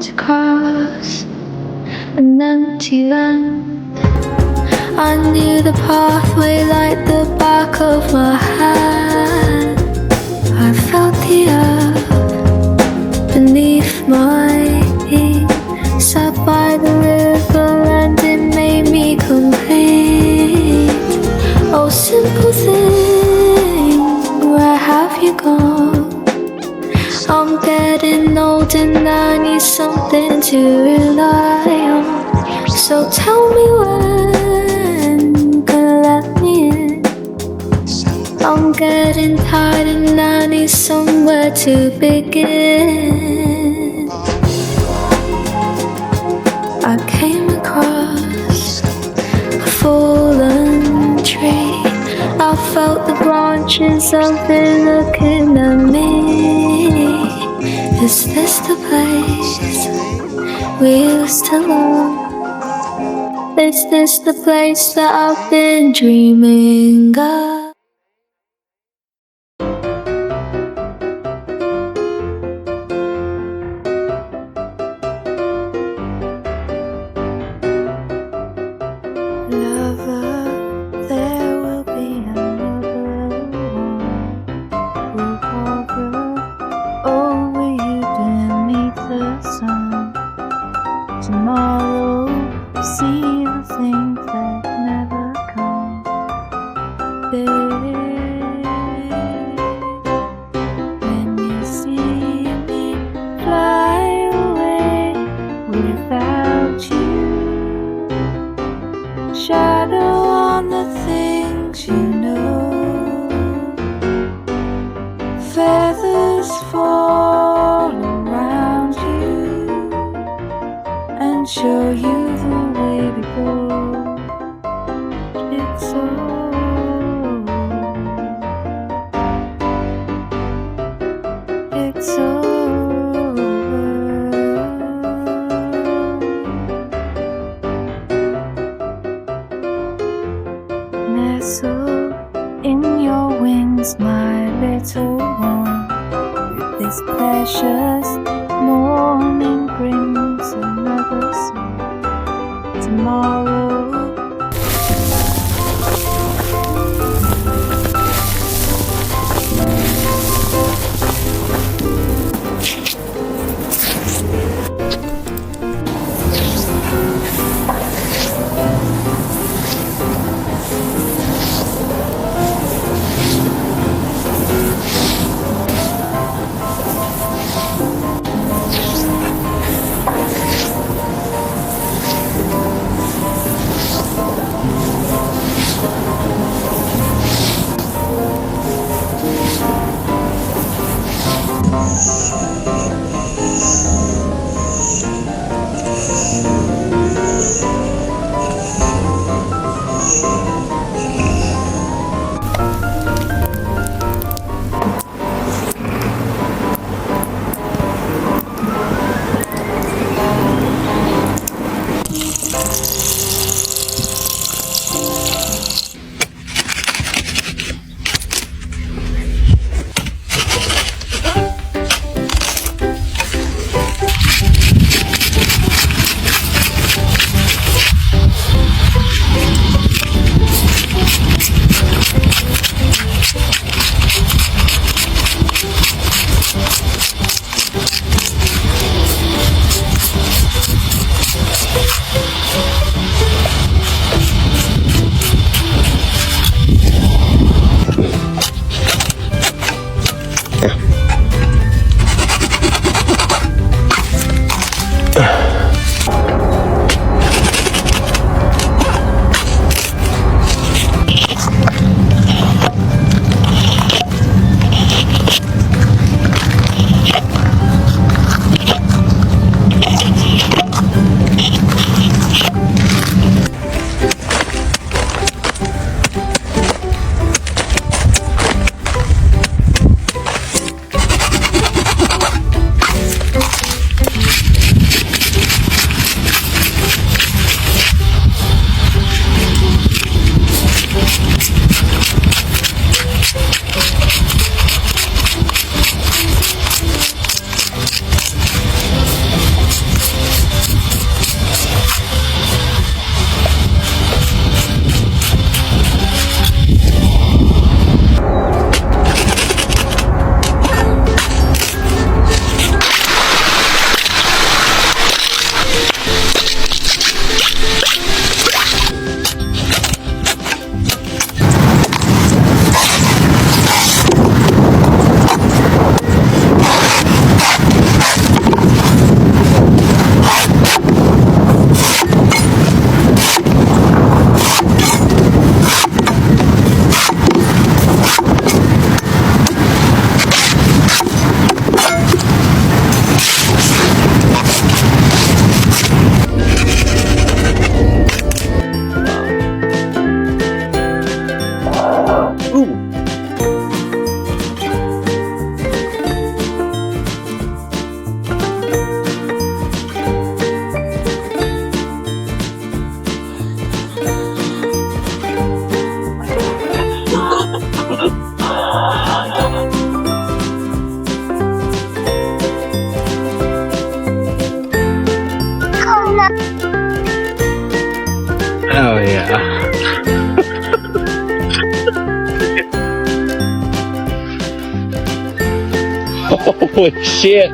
to cross an empty land. I knew the pathway like the back of my hand. I felt the earth beneath my feet. Sat by the river and it made me complete. Oh, simple thing, where have you gone? I'm getting old and I need something to rely on. So tell me when you can let me in. I'm getting tired and I need somewhere to begin. I came across a fallen tree. I felt the branches of it looking at me. Is this the place we used to love? Is this the place that I've been dreaming of? Lover, there will be another one who'll hover over you beneath the sun. Tomorrow, see the things that never come. When you see me fly away without you, shadow on the things you know. Feathers fall around you and show you the way to go. It's over. Nestle in your wings, my little one. With this precious morning brings another song. Tomorrow, Oh yeah. Holy shit.